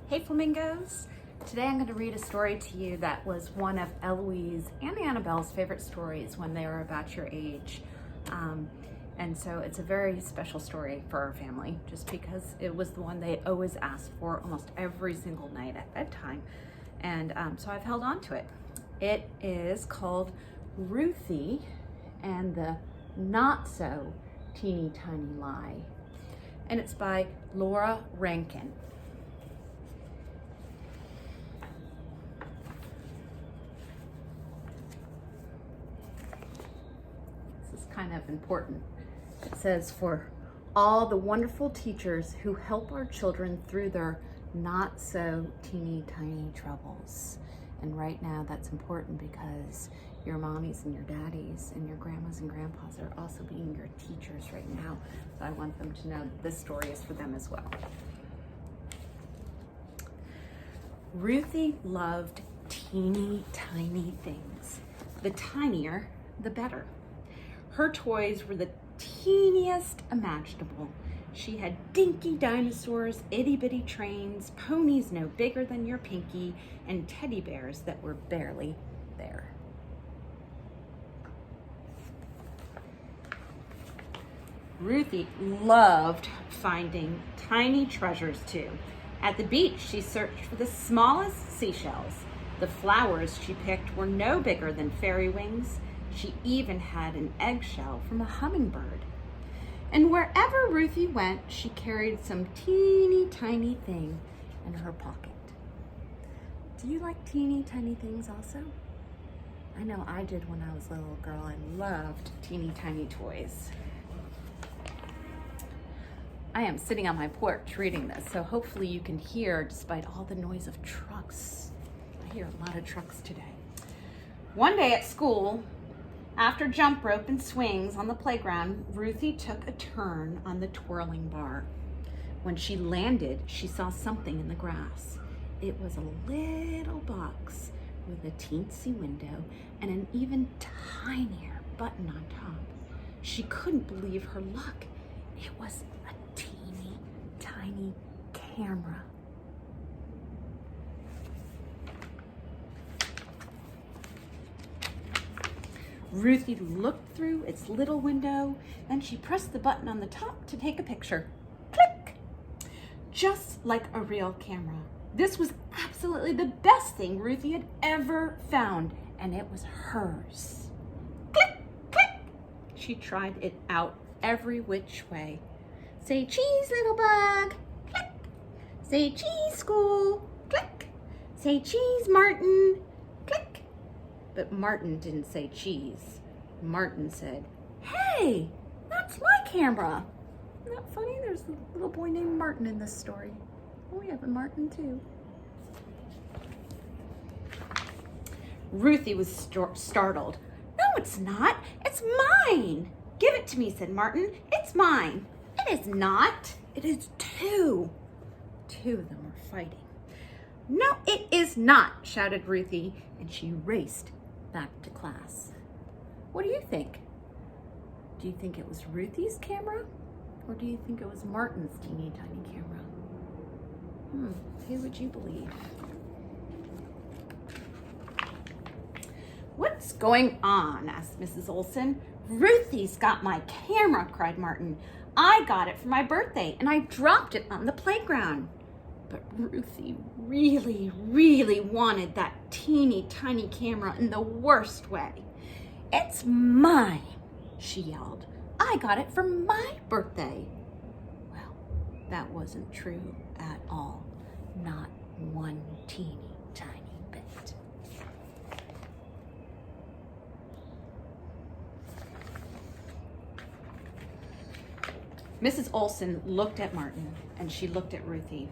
Hey Flamingos! Today I'm going to read a story to you that was one of Eloise and Annabelle's favorite stories when they were about your age. And so it's a very special story for our family just because it was the one they always asked for almost every single night at bedtime. And so I've held on to it. It is called Ruthie and the Not So Teeny Tiny Lie. And it's by Laura Rankin. Kind of important. It says, for all the wonderful teachers who help our children through their not so teeny tiny troubles. And right now that's important because your mommies and your daddies and your grandmas and grandpas are also being your teachers right now. So I want them to know that this story is for them as well. Ruthie loved teeny tiny things. The tinier, the better. Her toys were the teeniest imaginable. She had dinky dinosaurs, itty-bitty trains, ponies no bigger than your pinky, and teddy bears that were barely there. Ruthie loved finding tiny treasures too. At the beach, she searched for the smallest seashells. The flowers she picked were no bigger than fairy wings. She even had an eggshell from a hummingbird. And wherever Ruthie went, she carried some teeny tiny thing in her pocket. Do you like teeny tiny things also? I know I did when I was a little girl. I loved teeny tiny toys. I am sitting on my porch reading this, so hopefully you can hear despite all the noise of trucks. I hear a lot of trucks today. One day at school, after jump rope and swings on the playground, Ruthie took a turn on the twirling bar. When she landed, she saw something in the grass. It was a little box with a teensy window and an even tinier button on top. She couldn't believe her luck. It was a teeny tiny camera. Ruthie looked through its little window, and she pressed the button on the top to take a picture. Click! Just like a real camera. This was absolutely the best thing Ruthie had ever found, and it was hers. Click! Click! She tried it out every which way. Say cheese, little bug! Click! Say cheese, school! Click! Say cheese, Martin! Click! But Martin didn't say cheese. Martin said, "Hey, that's my camera." Isn't that funny? There's a little boy named Martin in this story. Oh, we have a Martin too. Ruthie was startled. "No, it's not. It's mine." "Give it to me," said Martin. "It's mine." "It is not. It is two." Two of them were fighting. "No, it is not," shouted Ruthie, and she raced back to class. What do you think? Do you think it was Ruthie's camera? Or do you think it was Martin's teeny tiny camera? Who would you believe? "What's going on?" asked Mrs. Olson. "Ruthie's got my camera," cried Martin. "I got it for my birthday and I dropped it on the playground." But Ruthie really, really wanted that teeny tiny camera in the worst way. "It's mine," she yelled. "I got it for my birthday." Well, that wasn't true at all. Not one teeny tiny bit. Mrs. Olson looked at Martin and she looked at Ruthie.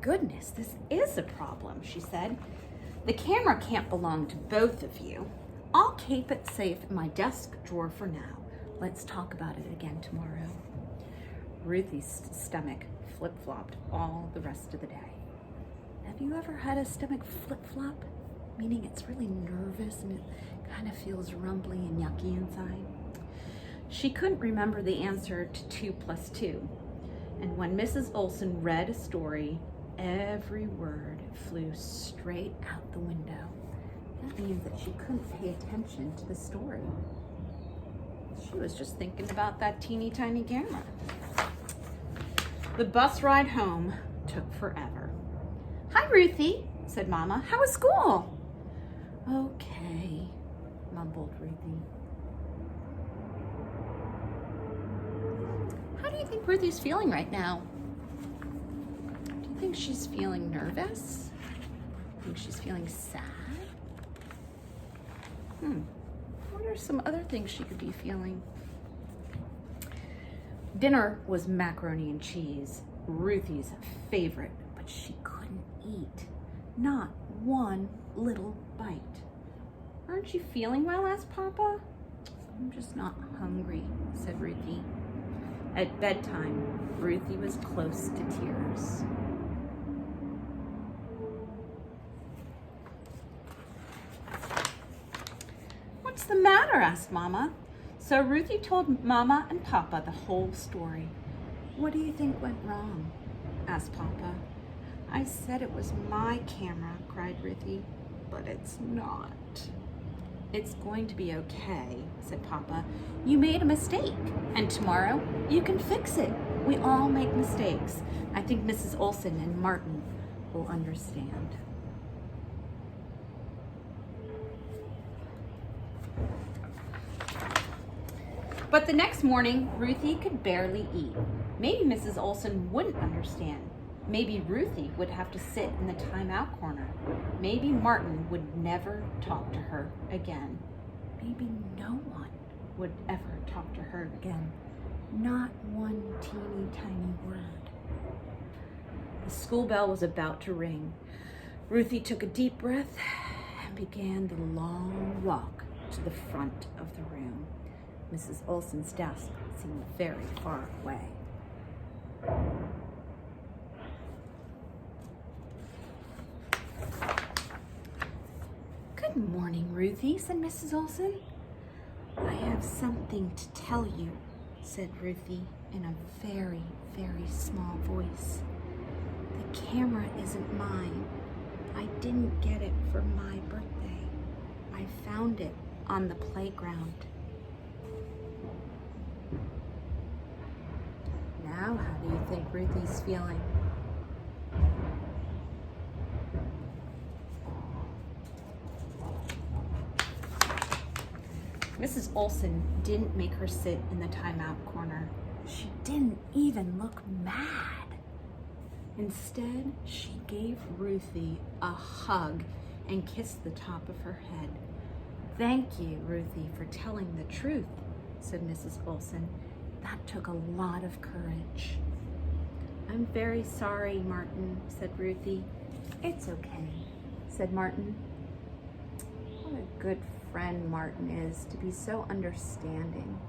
"Goodness, this is a problem," she said. "The camera can't belong to both of you. I'll keep it safe in my desk drawer for now. Let's talk about it again tomorrow." Ruthie's stomach flip-flopped all the rest of the day. Have you ever had a stomach flip-flop? Meaning it's really nervous and it kind of feels rumbly and yucky inside. She couldn't remember the answer to 2 + 2. And when Mrs. Olson read a story Every word flew straight out the window. That means that she couldn't pay attention to the story. She was just thinking about that teeny tiny camera. The bus ride home took forever. "Hi, Ruthie," said Mama. "How was school?" "Okay," mumbled Ruthie. How do you think Ruthie's feeling right now? Do you think she's feeling nervous? Think she's feeling sad? What are some other things she could be feeling? Dinner was macaroni and cheese, Ruthie's favorite, but she couldn't eat. Not one little bite. "Aren't you feeling well?" asked Papa. "I'm just not hungry," said Ruthie. At bedtime, Ruthie was close to tears. "What's the matter?" asked Mama. So Ruthie told Mama and Papa the whole story. "What do you think went wrong?" asked Papa. "I said it was my camera," cried Ruthie, "but it's not." "It's going to be okay," said Papa. "You made a mistake, and tomorrow you can fix it. We all make mistakes. I think Mrs. Olson and Martin will understand." But the next morning, Ruthie could barely eat. Maybe Mrs. Olson wouldn't understand. Maybe Ruthie would have to sit in the timeout corner. Maybe Martin would never talk to her again. Maybe no one would ever talk to her again. Not one teeny tiny word. The school bell was about to ring. Ruthie took a deep breath and began the long walk to the front of the room. Mrs. Olson's desk seemed very far away. "Good morning, Ruthie," said Mrs. Olson. "I have something to tell you," said Ruthie in a very, very small voice. "The camera isn't mine. I didn't get it for my birthday. I found it on the playground." Now, how do you think Ruthie's feeling? Mrs. Olson didn't make her sit in the timeout corner. She didn't even look mad. Instead, she gave Ruthie a hug and kissed the top of her head. "Thank you, Ruthie, for telling the truth," said Mrs. Olson. "That took a lot of courage." "I'm very sorry, Martin," said Ruthie. "It's okay," said Martin. What a good friend Martin is, to be so understanding.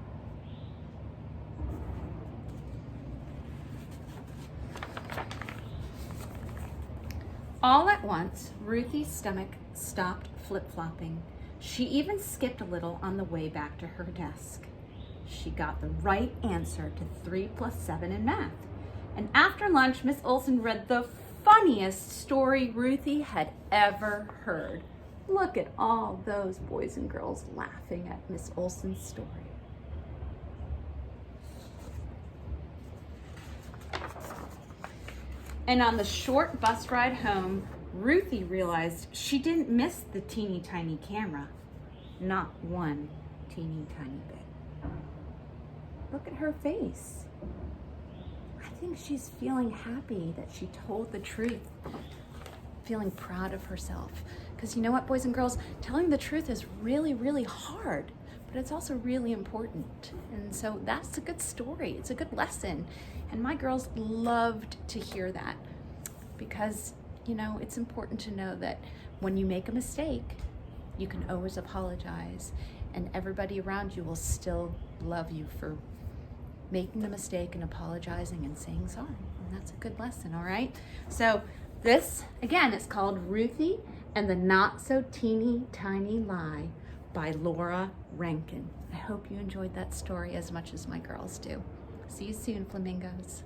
All at once, Ruthie's stomach stopped flip-flopping. She even skipped a little on the way back to her desk. She got the right answer to 3 + 7 in math. And after lunch, Miss Olson read the funniest story Ruthie had ever heard. Look at all those boys and girls laughing at Miss Olson's story. And on the short bus ride home, Ruthie realized she didn't miss the teeny tiny camera. Not one teeny tiny bit. Look at her face. I think she's feeling happy that she told the truth. Feeling proud of herself. Because you know what, boys and girls? Telling the truth is really, really hard, but it's also really important. And so that's a good story. It's a good lesson. And my girls loved to hear that because, you know, it's important to know that when you make a mistake, you can always apologize, and everybody around you will still love you for making the mistake and apologizing and saying sorry. And that's a good lesson, all right? So this, again, is called Ruthie and the Not So Teeny Tiny Lie by Laura Rankin. I hope you enjoyed that story as much as my girls do. See you soon, flamingos.